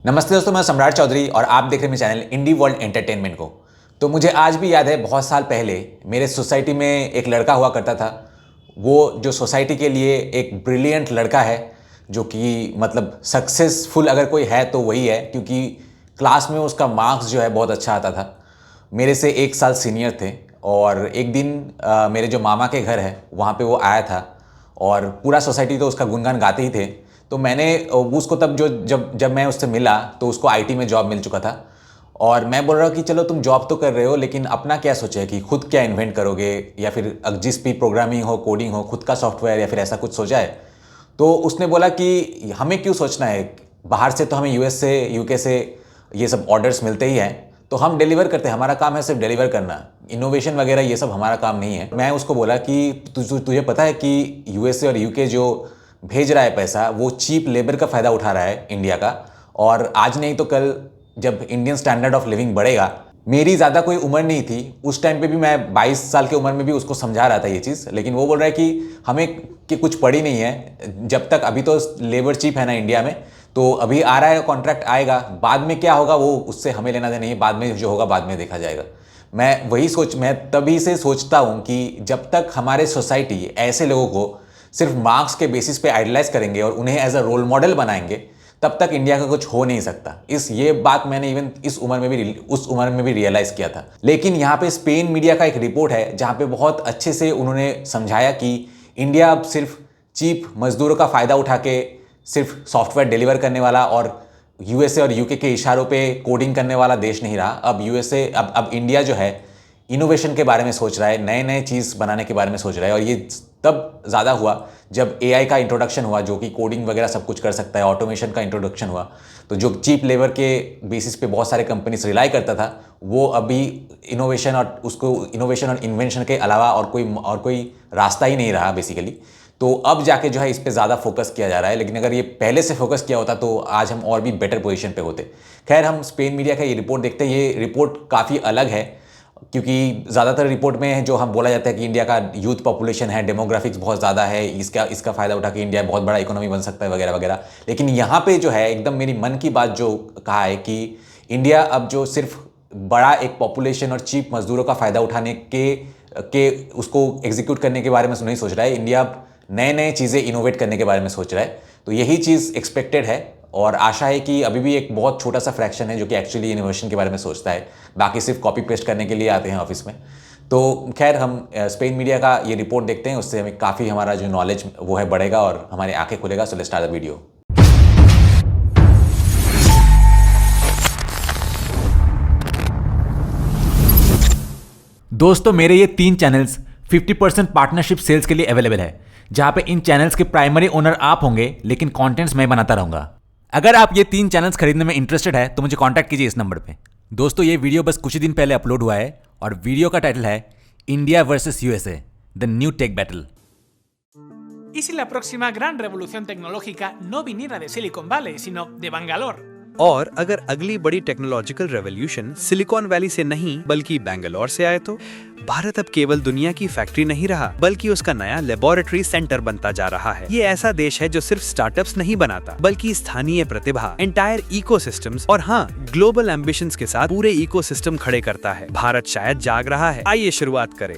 नमस्ते दोस्तों, मैं सम्राट चौधरी और आप देख रहे हैं मेरे चैनल इंडी वर्ल्ड एंटरटेनमेंट को। तो मुझे आज भी याद है, बहुत साल पहले मेरे सोसाइटी में एक लड़का हुआ करता था। वो जो सोसाइटी के लिए एक ब्रिलियंट लड़का है, जो कि मतलब सक्सेसफुल अगर कोई है तो वही है, क्योंकि क्लास में उसका मार्क्स जो है बहुत अच्छा आता था। मेरे से एक साल सीनियर थे और एक दिन मेरे जो मामा के घर है वहाँ पे वो आया था और पूरा सोसाइटी तो उसका गुणगान गाते ही थे। तो मैंने उसको तब जो जब जब मैं उससे मिला तो उसको आईटी में जॉब मिल चुका था और मैं बोल रहा हूँ कि चलो तुम जॉब तो कर रहे हो, लेकिन अपना क्या सोचा है कि खुद क्या इन्वेंट करोगे, या फिर जिस भी प्रोग्रामिंग हो, कोडिंग हो, खुद का सॉफ्टवेयर या फिर ऐसा कुछ सोचा है। तो उसने बोला कि हमें क्यों सोचना है, बाहर से तो हमें यूएस से, यूके से ये सब ऑर्डर्स मिलते ही हैं, तो हम डिलीवर करते हैं, हमारा काम है सिर्फ डिलीवर करना, इनोवेशन वगैरह ये सब हमारा काम नहीं है। मैं उसको बोला कि तुझे पता है कि यूएसए और यूके जो भेज रहा है पैसा, वो चीप लेबर का फ़ायदा उठा रहा है इंडिया का, और आज नहीं तो कल जब इंडियन स्टैंडर्ड ऑफ लिविंग बढ़ेगा। मेरी ज़्यादा कोई उम्र नहीं थी उस टाइम पे भी, मैं 22 साल की उम्र में भी उसको समझा रहा था ये चीज़, लेकिन वो बोल रहा है कि हमें कि कुछ पड़ी नहीं है जब तक, अभी तो लेबर चीप है ना इंडिया में, तो अभी आ रहा है, कॉन्ट्रैक्ट आएगा, बाद में क्या होगा वो उससे हमें लेना देना नहीं है, बाद में जो होगा बाद में देखा जाएगा। मैं तभी से सोचता हूँ कि जब तक हमारे सोसाइटी ऐसे लोगों को सिर्फ मार्क्स के बेसिस पे आइडलाइज करेंगे और उन्हें एज अ रोल मॉडल बनाएंगे, तब तक इंडिया का कुछ हो नहीं सकता। ये बात मैंने इवन उस उम्र में भी रियलाइज किया था। लेकिन यहाँ पे स्पेन मीडिया का एक रिपोर्ट है जहाँ पे बहुत अच्छे से उन्होंने समझाया कि इंडिया अब सिर्फ चीप मजदूरों का फ़ायदा उठा के सिर्फ सॉफ्टवेयर डिलीवर करने वाला और यूएसए और यूके के इशारों पे कोडिंग करने वाला देश नहीं रहा। अब इंडिया जो है इनोवेशन के बारे में सोच रहा है, नए नए चीज़ बनाने के बारे में सोच रहा है। और ये तब ज़्यादा हुआ जब एआई का इंट्रोडक्शन हुआ, जो कि कोडिंग वगैरह सब कुछ कर सकता है, ऑटोमेशन का इंट्रोडक्शन हुआ। तो जो चीप लेबर के बेसिस पे बहुत सारे कंपनीज रिलाई करता था, वो अभी इनोवेशन और इन्वेंशन के अलावा और कोई रास्ता ही नहीं रहा बेसिकली। तो अब जाके जो है इस पे ज़्यादा फोकस किया जा रहा है, लेकिन अगर ये पहले से फोकस किया होता तो आज हम और भी बेटर पोजीशन पे होते। खैर, हम स्पेन मीडिया का ये रिपोर्ट देखते हैं। ये रिपोर्ट काफ़ी अलग है, क्योंकि ज़्यादातर रिपोर्ट में जो हम बोला जाता है कि इंडिया का यूथ पॉपुलेशन है, डेमोग्राफिक्स बहुत ज़्यादा है, इसका फ़ायदा उठा के इंडिया बहुत बड़ा इकोनॉमी बन सकता है वगैरह वगैरह। लेकिन यहाँ पे जो है एकदम मेरी मन की बात जो कहा है कि इंडिया अब जो सिर्फ बड़ा एक पॉपुलेशन और चीप मजदूरों का फ़ायदा उठाने के उसको एग्जीक्यूट करने के बारे में नहीं सोच रहा है। इंडिया अब नए नए चीज़ें इनोवेट करने के बारे में सोच रहा है। तो यही चीज़ एक्सपेक्टेड है और आशा है कि अभी भी एक बहुत छोटा सा फ्रैक्शन है जो कि एक्चुअली इनोवेशन के बारे में सोचता है, बाकी सिर्फ कॉपी पेस्ट करने के लिए आते हैं ऑफिस में। तो खैर, हम स्पेन मीडिया का ये रिपोर्ट देखते हैं, उससे हमें काफ़ी हमारा जो नॉलेज वो है बढ़ेगा और हमारी आंखें खुलेगा। So let's start the video. दोस्तों, मेरे ये 3 चैनल्स 50% पार्टनरशिप सेल्स के लिए अवेलेबल है, जहां पे इन चैनल्स के प्राइमरी ओनर आप होंगे, लेकिन कंटेंट्स मैं बनाता रहूंगा। अगर आप ये 3 चैनल्स खरीदने में इंटरेस्टेड है तो मुझे कांटेक्ट कीजिए इस नंबर पे। दोस्तों, ये वीडियो बस कुछ ही दिन पहले अपलोड हुआ है और वीडियो का टाइटल है India versus USA, the new take battle. ¿Y si la próxima gran revolución tecnológica no viniera de Silicon Valley, sino de Bangalore? और अगर अगली बड़ी टेक्नोलॉजिकल रेवोल्यूशन सिलिकॉन वैली से नहीं बल्कि बैंगलोर से आए तो? भारत अब केवल दुनिया की फैक्ट्री नहीं रहा, बल्कि उसका नया लेबोरेटरी सेंटर बनता जा रहा है। ये ऐसा देश है जो सिर्फ स्टार्टअप्स नहीं बनाता, बल्कि स्थानीय प्रतिभा, एंटायर इकोसिस्टम्स और हाँ, ग्लोबल एम्बिशंस के साथ पूरे इकोसिस्टम खड़े करता है। भारत शायद जाग रहा है। आइए शुरुआत करें।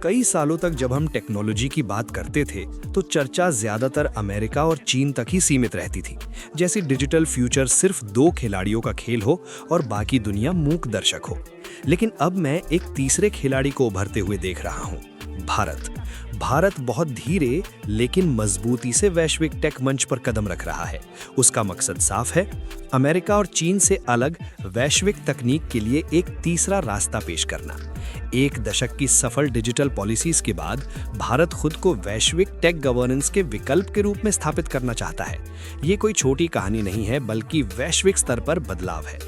कई सालों तक जब हम टेक्नोलॉजी की बात करते थे तो चर्चा ज्यादातर अमेरिका और चीन तक ही सीमित रहती थी, जैसे डिजिटल फ्यूचर सिर्फ 2 खिलाड़ियों का खेल हो और बाकी दुनिया मूक दर्शक हो। लेकिन अब मैं एक तीसरे खिलाड़ी को उभरते हुए देख रहा हूँ, भारत बहुत धीरे लेकिन मजबूती से वैश्विक टेक मंच पर कदम रख रहा है। उसका मकसद साफ है, अमेरिका और चीन से अलग वैश्विक तकनीक के लिए एक तीसरा रास्ता पेश करना। 1 दशक की सफल डिजिटल पॉलिसीज के बाद भारत खुद को वैश्विक टेक गवर्नेंस के विकल्प के रूप में स्थापित करना चाहता है। ये कोई छोटी कहानी नहीं है, बल्कि वैश्विक स्तर पर बदलाव है।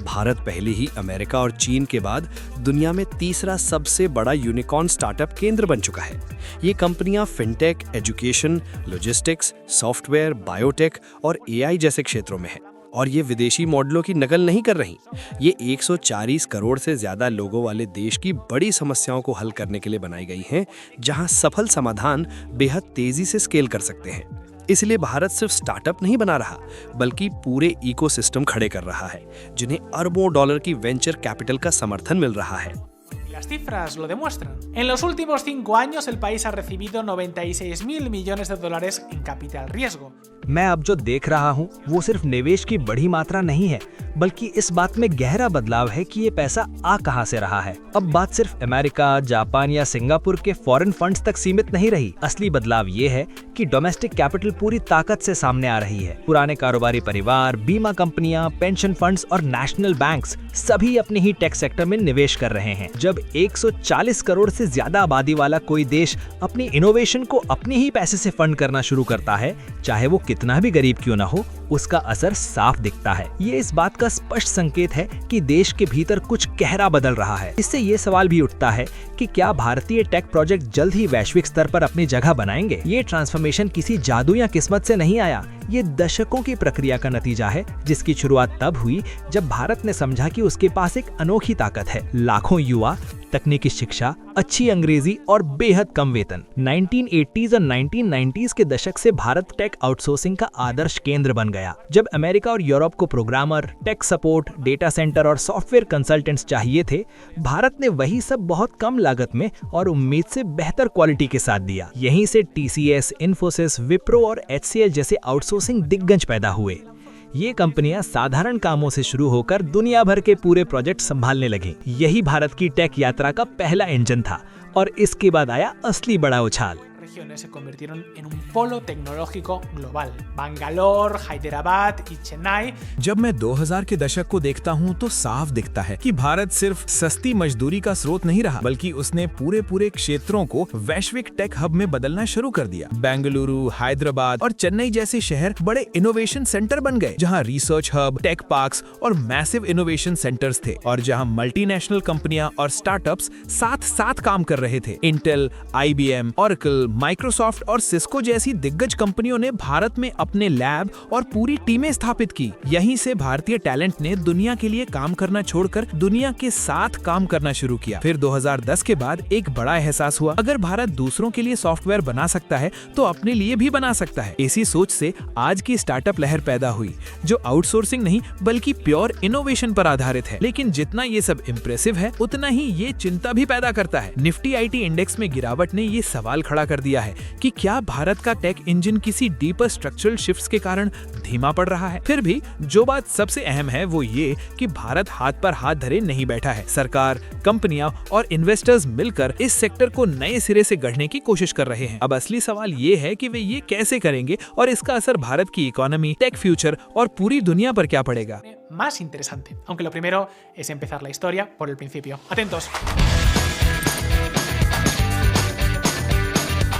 भारत पहले ही अमेरिका और चीन के बाद दुनिया में तीसरा सबसे बड़ा यूनिकॉर्न स्टार्टअप केंद्र बन चुका है। ये कंपनियां fintech, education, logistics, software, biotech और एआई जैसे क्षेत्रों में हैं। और ये विदेशी मॉडलों की नकल नहीं कर रही। ये 140 करोड़ से ज्यादा लोगों वाले देश की बड़ी समस्याओं को हल करने के लिए बनाई गई हैं, जहां सफल समाधान बेहद तेजी से स्केल कर सकते हैं। इसलिए भारत सिर्फ स्टार्टअप नहीं बना रहा, बल्कि पूरे इकोसिस्टम खड़े कर रहा है, जिन्हें अरबों डॉलर की वेंचर कैपिटल का समर्थन मिल रहा है। Las cifras lo demuestran. En los últimos 5 años el país ha recibido 96.000 millones de dólares en capital riesgo. मैं अब जो देख रहा हूँ वो सिर्फ निवेश की बड़ी मात्रा नहीं है, बल्कि इस बात में गहरा बदलाव है कि ये पैसा आ कहाँ से रहा है। अब बात सिर्फ अमेरिका, जापान या सिंगापुर के फॉरेन फंड्स तक सीमित नहीं रही। असली बदलाव ये है कि डोमेस्टिक कैपिटल पूरी ताकत से सामने आ रही है। पुराने कारोबारी परिवार, बीमा कंपनियां, पेंशन फंड्स और नेशनल बैंक्स सभी अपने ही टेक सेक्टर में निवेश कर रहे हैं। जब 140 करोड़ से ज्यादा आबादी वाला कोई देश अपनी इनोवेशन को अपने ही पैसे से फंड करना शुरू करता है, चाहे वो कितना भी गरीब क्यों ना हो, उसका असर साफ दिखता है। ये इस बात का स्पष्ट संकेत है कि देश के भीतर कुछ गहरा बदल रहा है। इससे ये सवाल भी उठता है कि क्या भारतीय टेक प्रोजेक्ट जल्द ही वैश्विक स्तर पर अपनी जगह बनाएंगे। ये ट्रांसफॉर्मेशन किसी जादू या किस्मत से नहीं आया, ये दशकों की प्रक्रिया का नतीजा है, जिसकी शुरुआत तब हुई जब भारत ने समझा कि उसके पास एक अनोखी ताकत है। लाखों युवा, तकनीकी शिक्षा, अच्छी अंग्रेजी और बेहद कम वेतन। 1980s और 1990s के दशक से भारत टेक आउटसोर्सिंग का आदर्श केंद्र बन गया। जब अमेरिका और यूरोप को programmer, tech support, data centre और सॉफ्टवेयर कंसल्टेंट्स चाहिए थे, भारत ने वही सब बहुत कम लागत में और उम्मीद से बेहतर क्वालिटी के साथ दिया। यहीं से TCS, इन्फोसिस, विप्रो और HCL जैसे आउटसोर्सिंग दिग्गज पैदा हुए। ये कंपनियां साधारण कामों से शुरू होकर दुनिया भर के पूरे प्रोजेक्ट संभालने लगी। यही भारत की टेक यात्रा का पहला इंजन था और इसके बाद आया असली बड़ा उछाल। Regiones se convirtieron en un polo tecnológico global. Bangalore, Hyderabad y Chennai. जब मैं 2000 के दशक को देखता हूँ तो साफ दिखता है कि भारत सिर्फ सस्ती मजदूरी का स्रोत नहीं रहा, बल्कि उसने पूरे क्षेत्रों को वैश्विक टेक हब में बदलना शुरू कर दिया। बेंगलुरु, हैदराबाद और चेन्नई जैसे शहर बड़े इनोवेशन सेंटर बन गए, जहाँ रिसर्च हब, टेक पार्क्स और मैसिव इनोवेशन सेंटर्स थे, और जहाँ मल्टीनेशनल कंपनियां और स्टार्टअप्स साथ साथ काम कर रहे थे। इंटेल, IBM, Oracle, माइक्रोसॉफ्ट और सिस्को जैसी दिग्गज कंपनियों ने भारत में अपने लैब और पूरी टीमें स्थापित की। यहीं से भारतीय टैलेंट ने दुनिया के लिए काम करना छोड़कर दुनिया के साथ काम करना शुरू किया। फिर 2010 के बाद एक बड़ा एहसास हुआ, अगर भारत दूसरों के लिए सॉफ्टवेयर बना सकता है तो अपने लिए भी बना सकता है। इसी सोच से आज की स्टार्टअप लहर पैदा हुई, जो आउटसोर्सिंग नहीं बल्कि प्योर इनोवेशन पर आधारित है। लेकिन जितना ये सब इम्प्रेसिव है, उतना ही ये चिंता भी पैदा करता है। निफ्टी IT इंडेक्स में गिरावट ने ये सवाल खड़ा कर दिया है कि क्या भारत का टेक इंजन किसी डीपर स्ट्रक्चरल शिफ्ट्स के कारण धीमा पड़ रहा है। फिर भी जो बात सबसे अहम है वो ये कि भारत हाथ पर हाथ धरे नहीं बैठा है। सरकार, कंपनियां और इन्वेस्टर्स मिलकर इस सेक्टर को नए सिरे से गढ़ने की कोशिश कर रहे हैं। अब असली सवाल ये है कि वे ये कैसे करेंगे और इसका असर भारत की इकोनॉमी, टेक फ्यूचर और पूरी दुनिया पर क्या पड़ेगा। Más interesante, aunque lo primero es empezar la historia por el principio. Atentos.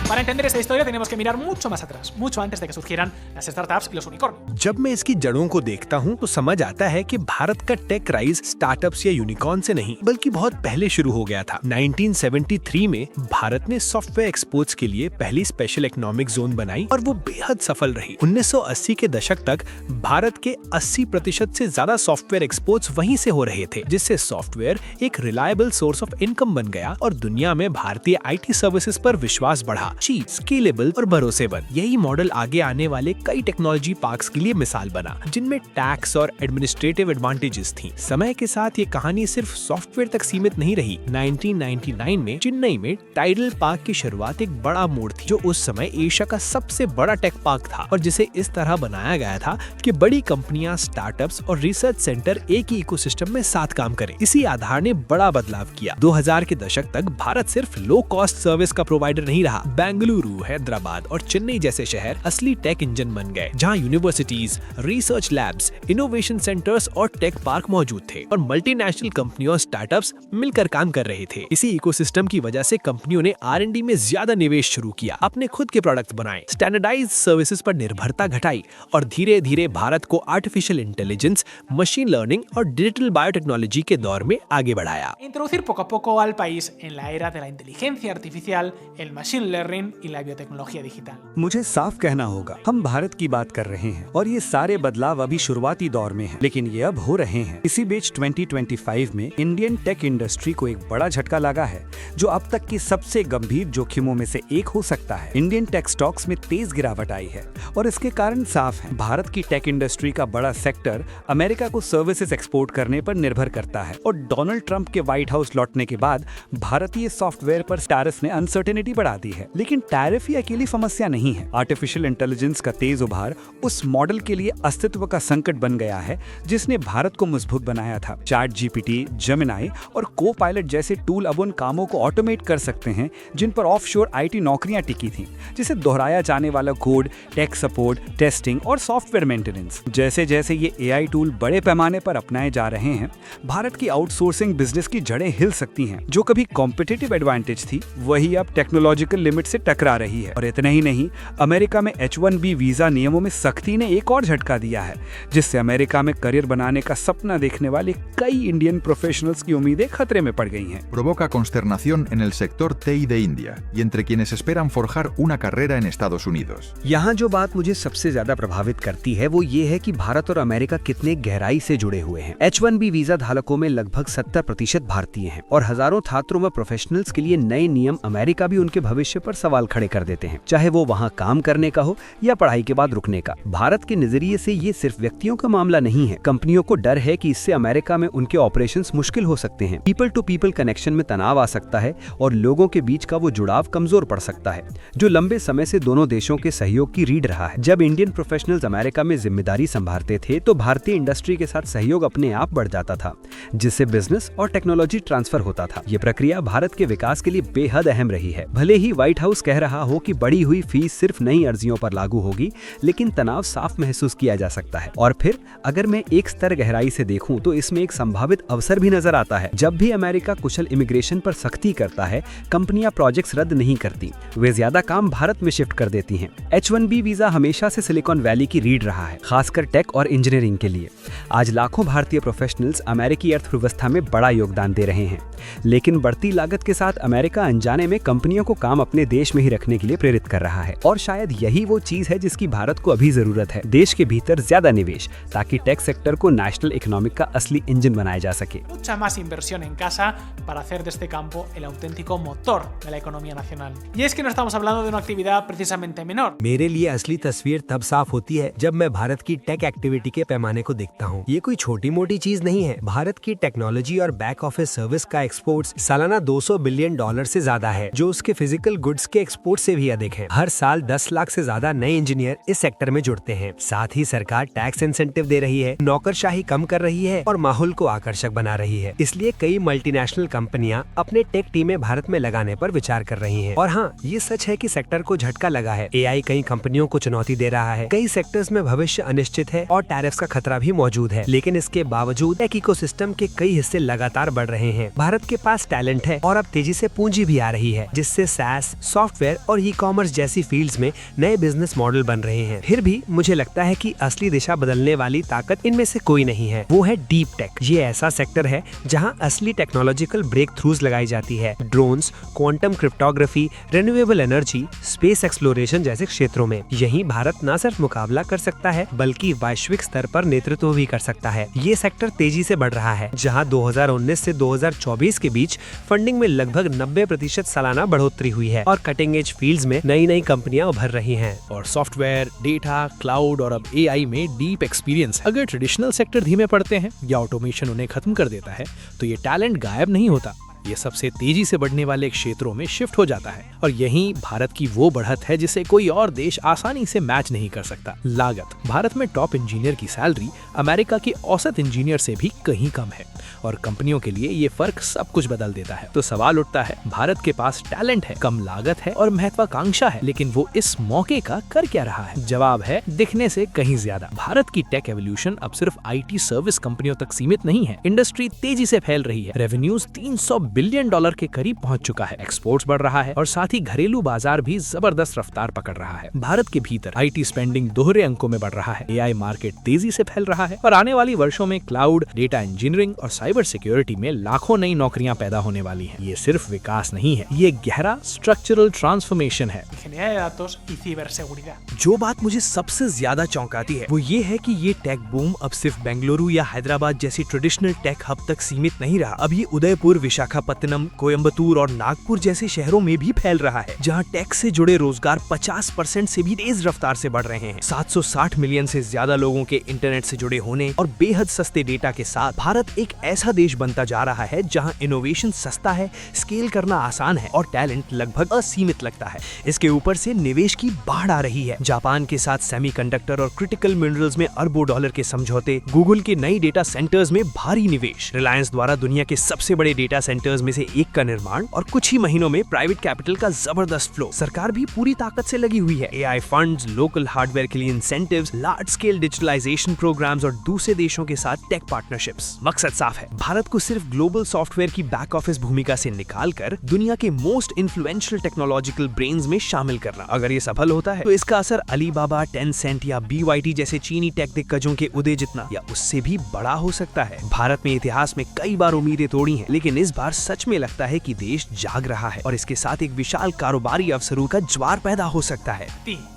Para entender esta historia tenemos que mirar mucho más atrás, mucho antes de que surgieran las startups y los unicornios. जब मैं इसकी जड़ों को देखता हूँ तो समझ आता है कि भारत का टेक राइज स्टार्टअप्स या यूनिकॉर्न से नहीं बल्कि बहुत पहले शुरू हो गया था। 1973 में भारत ने सॉफ्टवेयर एक्सपोर्ट्स के लिए पहली स्पेशल इकोनॉमिक जोन बनाई और वो बेहद सफल रही। 1980 के दशक तक भारत के 80% से ज्यादा सॉफ्टवेयर एक्सपोर्ट्स वहीं से हो रहे थे, जिससे सॉफ्टवेयर एक रिलायबल सोर्स ऑफ इनकम बन गया और दुनिया में भारतीय IT सर्विसेज पर विश्वास बढ़ा। चीप, स्केलेबल और भरोसेमंद, यही मॉडल आगे आने वाले कई टेक्नोलॉजी पार्क्स के लिए मिसाल बना, जिनमें टैक्स और एडमिनिस्ट्रेटिव एडवांटेजेस थी। समय के साथ ये कहानी सिर्फ सॉफ्टवेयर तक सीमित नहीं रही। 1999 में चेन्नई में टाइडल पार्क की शुरुआत एक बड़ा मोड़ थी, जो उस समय एशिया का सबसे बड़ा टेक पार्क था और जिसे इस तरह बनाया गया था कि बड़ी कंपनियां, स्टार्टअप्स और रिसर्च सेंटर एक ही इकोसिस्टम में साथ काम करें। इसी आधार ने बड़ा बदलाव किया। 2000 के दशक तक भारत सिर्फ लो कॉस्ट सर्विस का प्रोवाइडर नहीं रहा। बेंगलुरु, हैदराबाद और चेन्नई जैसे शहर असली टेक इंजन बन गए, जहां universities, research labs, innovation centres और टेक पार्क मौजूद थे और मल्टीनेशनल कंपनियों और स्टार्टअप्स मिलकर काम कर रहे थे। इसी इकोसिस्टम की वजह से कंपनियों ने R&D में ज्यादा निवेश शुरू किया, अपने खुद के प्रोडक्ट्स बनाए, स्टैंडर्डाइज्ड सर्विसेज पर निर्भरता घटाई और धीरे धीरे भारत को आर्टिफिशियल इंटेलिजेंस, मशीन लर्निंग और डिजिटल बायोटेक्नोलॉजी के दौर में आगे बढ़ाया। Introducir poco a poco al país en la era de la inteligencia artificial, el machine learning blockchain y la biotecnología digital. मुझे साफ कहना होगा, हम भारत की बात कर रहे हैं और ये सारे बदलाव अभी शुरुआती दौर में हैं, लेकिन ये अब हो रहे हैं। इसी बीच 2025 में इंडियन टेक इंडस्ट्री को एक बड़ा झटका लगा है, जो अब तक की सबसे गंभीर जोखिमों में से एक हो सकता है। इंडियन टेक स्टॉक्स में तेज गिरावट आई है और इसके कारण साफ है, भारत की टेक इंडस्ट्री का बड़ा सेक्टर अमेरिका को सर्विसेज एक्सपोर्ट करने पर निर्भर करता है और डोनाल्ड ट्रंप के व्हाइट हाउस लौटने के बाद भारतीय सॉफ्टवेयर पर टैरिफ ने अनसर्टेनिटी बढ़ा दी है। लेकिन टैरिफ ही अकेली समस्या नहीं है। आर्टिफिशियल इंटेलिजेंस का तेज उभार उस मॉडल के लिए अस्तित्व का संकट बन गया है जिसने भारत को मजबूत बनाया था। चैट जीपीटी, जेमिनी और को पायलट जैसे टूल अब उन कामों को ऑटोमेट कर सकते हैं जिन पर ऑफशोर आईटी नौकरियां टिकी थीं, जिसे दोहराया जाने वाला कोड, टेक सपोर्ट, टेस्टिंग और सॉफ्टवेयर मेंटेनेंस। जैसे जैसे ये एआई टूल बड़े पैमाने पर अपनाए जा रहे हैं, भारत की आउटसोर्सिंग बिजनेस की जड़ें हिल सकती हैं। जो कभी कॉम्पिटिटिव एडवांटेज थी, वही अब टेक्नोलॉजिकल लिमिट से टकरा रही है। और इतना ही नहीं, अमेरिका में H-1B वीजा नियमों में सख्ती ने एक और झटका दिया है, जिससे अमेरिका में करियर बनाने का सपना देखने वाले कई इंडियन प्रोफेशनल्स की उम्मीदें खतरे में पड़ गई हैं। Provoca consternación en el sector TI de India y entre quienes esperan forjar una carrera en Estados Unidos. यहाँ जो बात मुझे सबसे ज्यादा प्रभावित करती है वो ये है कि भारत और अमेरिका कितने गहराई से जुड़े हुए हैं। H-1B वीजा धारकों में लगभग 70% भारतीय हैं और हजारों छात्रों व प्रोफेशनल्स के लिए नए नियम अमेरिका भी उनके भविष्य पर सवाल खड़े कर देते हैं, चाहे वो वहाँ काम करने का हो या पढ़ाई के बाद रुकने का। भारत के नजरिए से ये सिर्फ व्यक्तियों का मामला नहीं है। कंपनियों को डर है कि इससे अमेरिका में उनके ऑपरेशंस मुश्किल हो सकते हैं। पीपल टू पीपल कनेक्शन में तनाव आ सकता है और लोगों के बीच का वो जुड़ाव कमजोर पड़ सकता है, जो लंबे समय से दोनों देशों के सहयोग की रीढ़ रहा है। जब इंडियन प्रोफेशनल्स अमेरिका में जिम्मेदारी संभालते थे तो भारतीय इंडस्ट्री के साथ सहयोग अपने आप बढ़ जाता था, जिससे बिजनेस और टेक्नोलॉजी ट्रांसफर होता था। ये प्रक्रिया भारत के विकास के लिए बेहद अहम रही है। भले ही व्हाइट हाउस कह रहा हो कि बढ़ी हुई फीस सिर्फ नई अर्जियों पर लागू होगी, लेकिन तनाव साफ महसूस किया जा सकता है। और फिर अगर मैं एक स्तर गहराई से देखूं तो इसमें एक संभावित अवसर भी नजर आता है। जब भी अमेरिका कुशल इमिग्रेशन पर सख्ती करता है, कंपनियां प्रोजेक्ट्स रद्द नहीं करती, वे ज्यादा काम भारत में शिफ्ट कर देती हैं। H-1B वीजा हमेशा से सिलिकॉन वैली की रीढ़ रहा है, खासकर टेक और इंजीनियरिंग के लिए। आज लाखों भारतीय प्रोफेशनल्स अमेरिकी अर्थव्यवस्था में बड़ा योगदान दे रहे हैं, लेकिन बढ़ती लागत के साथ अमेरिका अनजाने में कंपनियों को काम अपने देश में ही रखने के लिए प्रेरित कर रहा है। और शायद यही वो चीज है जिसकी भारत को अभी जरूरत है, देश के भीतर ज्यादा निवेश, ताकि टेक सेक्टर को नेशनल इकोनॉमिक का असली इंजन बनाया जा सके। Mucha más inversión en casa para hacer de este campo el auténtico motor de la economía nacional. Y es que no estamos hablando de una actividad precisamente menor. मेरे लिए असली तस्वीर तब साफ होती है जब मैं भारत की टेक एक्टिविटी के पैमाने को देखता हूँ। ये कोई छोटी मोटी चीज नहीं है। भारत की टेक्नोलॉजी और बैक ऑफिस सर्विस का एक्सपोर्ट्स सालाना $200 बिलियन से ज्यादा है, जो उसके फिजिकल गुड्स के एक्सपोर्ट से भी अधिक है। हर साल 10 लाख से ज्यादा नए इंजीनियर इस सेक्टर में जुड़ते हैं। साथ ही सरकार टैक्स इंसेंटिव दे रही है, नौकरशाही कम कर रही है और माहौल को आकर्षक बना रही है। इसलिए कई मल्टीनेशनल कंपनियां अपने टेक टीमें भारत में लगाने पर विचार कर रही हैं। और हाँ, ये सच है कि सेक्टर को झटका लगा है। एआई कई कंपनियों को चुनौती दे रहा है। कई सेक्टर्स में भविष्य अनिश्चित है और टैरिफ्स का खतरा भी मौजूद है, लेकिन इसके बावजूद टेक इकोसिस्टम के कई हिस्से लगातार बढ़ रहे हैं। भारत के पास टैलेंट है और अब तेजी से पूंजी भी आ रही है, जिससे SaaS, सॉफ्टवेयर और ई-कॉमर्स जैसी फील्ड्स में नए बिजनेस मॉडल बन रहे हैं। फिर भी मुझे लगता है कि असली दिशा बदलने वाली ताकत इनमें से कोई नहीं है, वो है डीप टेक। ये ऐसा सेक्टर है जहां असली टेक्नोलॉजिकल ब्रेक थ्रूज लगाई जाती है। Drones, quantum cryptography, renewable energy, space exploration जैसे क्षेत्रों में। यहीं भारत न सिर्फ मुकाबला कर सकता है बल्कि वैश्विक स्तर पर नेतृत्व भी कर सकता है। ये सेक्टर तेजी से बढ़ रहा है, जहां 2019 से 2024 के बीच फंडिंग में लगभग 90% सालाना बढ़ोतरी हुई है और कटिंग एज फील्ड्स में नई नई कंपनियां उभर रही हैं। और सॉफ्टवेयर, डेटा, क्लाउड और अब एआई में डीप एक्सपीरियंस। अगर ट्रेडिशनल सेक्टर धीमे पड़ते हैं या ऑटोमेशन उन्हें खत्म कर देता है, तो ये टैलेंट गायब नहीं होता, ये सबसे तेजी से बढ़ने वाले क्षेत्रों में शिफ्ट हो जाता है। और यही भारत की वो बढ़त है जिसे कोई और देश आसानी से मैच नहीं कर सकता। लागत। भारत में टॉप इंजीनियर की सैलरी अमेरिका के औसत इंजीनियर से भी कहीं कम है और कंपनियों के लिए ये फर्क सब कुछ बदल देता है। तो सवाल उठता है, भारत के पास टैलेंट है, कम लागत है और महत्वाकांक्षा है, लेकिन वो इस मौके का कर क्या रहा है? जवाब है, दिखने से कहीं ज्यादा। भारत की टेक एवोल्यूशन अब सिर्फ आईटी सर्विस कंपनियों तक सीमित नहीं है। इंडस्ट्री तेजी से फैल रही है। रेवेन्यूज $300 बिलियन डॉलर के करीब पहुंच चुका है। एक्सपोर्ट्स बढ़ रहा है और साथ ही घरेलू बाजार भी जबरदस्त रफ्तार पकड़ रहा है। भारत के भीतर आईटी स्पेंडिंग दोहरे अंकों में बढ़ रहा है। एआई मार्केट तेजी से फैल रहा है और आने वाली वर्षों में क्लाउड, डेटा इंजीनियरिंग और साइबर सिक्योरिटी में लाखों नई नौकरियां पैदा होने वाली हैं। ये सिर्फ विकास नहीं है, ये गहरा स्ट्रक्चरल ट्रांसफॉर्मेशन है। Ingeniería de datos y ciberseguridad. जो बात मुझे सबसे ज्यादा चौंकाती है वो ये है कि ये टेक बूम अब सिर्फ बेंगलुरु या हैदराबाद जैसी ट्रेडिशनल टेक हब तक सीमित नहीं रहा। अब ये उदयपुर, विशाखापत्तनम, कोयम्बतूर और नागपुर जैसे शहरों में भी फैल रहा है, जहां टेक से जुड़े रोजगार 50% से भी तेज रफ्तार से बढ़ रहे हैं। 760 मिलियन से ज्यादा लोगों के इंटरनेट से जुड़े होने और बेहद सस्ते डेटा के साथ भारत एक ऐसा देश बनता जा रहा है जहां इनोवेशन सस्ता है, स्केल करना आसान है और टैलेंट लगभग असीमित लगता है। इसके ऊपर से निवेश की बाढ़ आ रही है। जापान के साथ सेमीकंडक्टर और क्रिटिकल मिनरल्स में अरबों डॉलर के समझौते, गूगल के नई डेटा सेंटर्स में भारी निवेश, रिलायंस द्वारा दुनिया के सबसे बड़े डेटा सेंटर्स में से एक का निर्माण और कुछ ही महीनों में प्राइवेट कैपिटल का जबरदस्त फ्लो। सरकार भी पूरी ताकत से लगी हुई है। एआई फंड्स, लोकल हार्डवेयर के लिए incentives, large scale digitalisation programmes और दूसरे देशों के साथ टेक पार्टनरशिप्स। मकसद साफ है, भारत को सिर्फ ग्लोबल सॉफ्टवेयर की बैक ऑफिस भूमिका से निकालकर दुनिया के मोस्ट इन्फ्लुएंशियल टेक्नोलॉजिकल ब्रेन्स में शामिल करना। अगर ये सफल होता है तो इसका असर अलीबाबा, टेंसेंट या BYD जैसे चीनी टेक दिग्गजों के उदय जितना या उससे भी बड़ा हो सकता है। भारत में इतिहास में कई बार उम्मीदें तोड़ी हैं, लेकिन इस बार सच में लगता है कि देश जाग रहा है और इसके साथ एक विशाल कारोबारी अवसरों का ज्वार पैदा हो सकता है।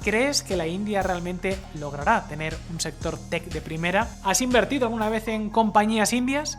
¿Crees que la India realmente logrará tener un sector tech de primera? ¿Has invertido alguna vez en compañías indias?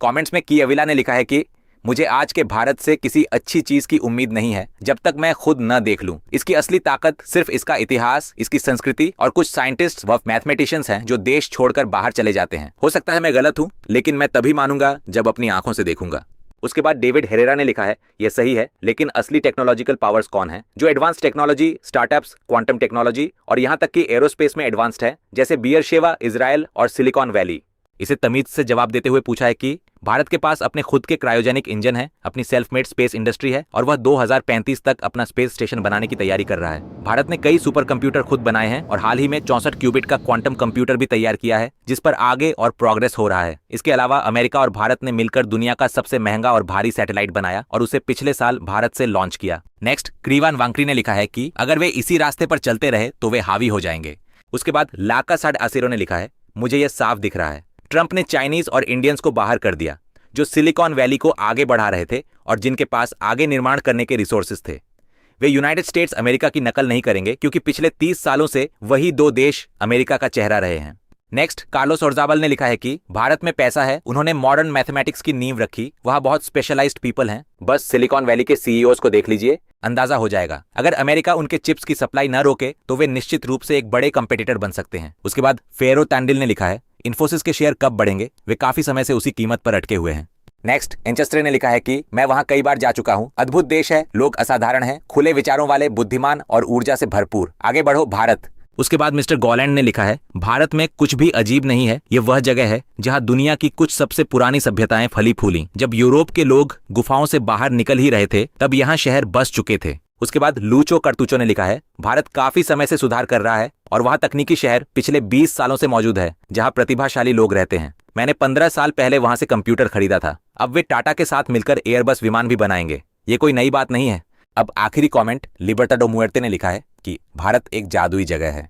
Comments में की अविला ने लिखा है कि मुझे आज के भारत से किसी अच्छी चीज की उम्मीद नहीं है जब तक मैं खुद न देख लूं। इसकी असली ताकत सिर्फ इसका इतिहास, इसकी संस्कृति और कुछ साइंटिस्ट व मैथमेटिशियंस हैं जो देश छोड़कर बाहर चले जाते हैं। हो सकता है मैं गलत हूं, लेकिन मैं तभी मानूंगा जब अपनी आंखों से देखूंगा। उसके बाद डेविड हेरेरा ने लिखा है, यह सही है, लेकिन असली टेक्नोलॉजिकल पावर्स कौन है जो advance technology, startups, quantum technology और यहां तक कि एरोस्पेस में एडवांस्ड है, जैसे बियरशेवा, इजराइल और सिलिकॉन वैली। इसे तमीज से जवाब देते हुए पूछा है कि भारत के पास अपने खुद के क्रायोजेनिक इंजन है, अपनी सेल्फ मेड स्पेस इंडस्ट्री है और वह 2035 तक अपना स्पेस स्टेशन बनाने की तैयारी कर रहा है। भारत ने कई सुपर कंप्यूटर खुद बनाए हैं और हाल ही में 64 क्यूबिट का क्वांटम कंप्यूटर भी तैयार किया है, जिस पर आगे और प्रोग्रेस हो रहा है। इसके अलावा अमेरिका और भारत ने मिलकर दुनिया का सबसे महंगा और भारी सैटेलाइट बनाया और उसे पिछले साल भारत से लॉन्च किया। नेक्स्ट, क्रीवान वांकरी ने लिखा है कि अगर वे इसी रास्ते पर चलते रहे तो वे हावी हो जाएंगे। उसके बाद लाका साड आसिरो ने लिखा है, मुझे यह साफ दिख रहा है, ट्रंप ने चाइनीज और इंडियंस को बाहर कर दिया जो सिलिकॉन वैली को आगे बढ़ा रहे थे और जिनके पास आगे निर्माण करने के रिसोर्सेज थे। वे यूनाइटेड स्टेट्स अमेरिका की नकल नहीं करेंगे क्योंकि पिछले 30 सालों से वही दो देश अमेरिका का चेहरा रहे हैं। नेक्स्ट, कार्लोस ओर्जाबाल ने लिखा है कि भारत में पैसा है, उन्होंने मॉडर्न मैथमेटिक्स की नींव रखी, वहां बहुत स्पेशलाइज्ड पीपल हैं, बस सिलिकॉन वैली के सीईओज को देख लीजिए, अंदाजा हो जाएगा। अगर अमेरिका उनके चिप्स की सप्लाई न रोके तो वे निश्चित रूप से एक बड़े कंपेटिटर बन सकते हैं। उसके बाद फेरो तांडिल ने लिखा है, इन्फोसिस के शेयर कब बढ़ेंगे, वे काफी समय से उसी कीमत पर अटके हुए हैं। नेक्स्ट, एंचेस्ट्रे ने लिखा है कि मैं वहां कई बार जा चुका हूं, अद्भुत देश है, लोग असाधारण हैं, खुले विचारों वाले, बुद्धिमान और ऊर्जा से भरपूर, आगे बढ़ो भारत। उसके बाद मिस्टर गॉलैंड ने लिखा है, भारत में कुछ भी अजीब नहीं है, ये वह जगह है जहां दुनिया की कुछ सबसे पुरानी सभ्यताएं फली फूली। जब यूरोप के लोग गुफाओं से बाहर निकल ही रहे थे तब यहाँ शहर बस चुके थे। उसके बाद लूचो करतूचो ने लिखा है, भारत काफी समय से सुधार कर रहा है और वहां तकनीकी शहर पिछले 20 सालों से मौजूद है जहां प्रतिभाशाली लोग रहते हैं। मैंने 15 साल पहले वहां से कंप्यूटर खरीदा था, अब वे टाटा के साथ मिलकर एयरबस विमान भी बनाएंगे, ये कोई नई बात नहीं है। अब आखिरी कमेंट लिबर्टाडो मुएर्ते ने लिखा है कि भारत एक जादुई जगह है।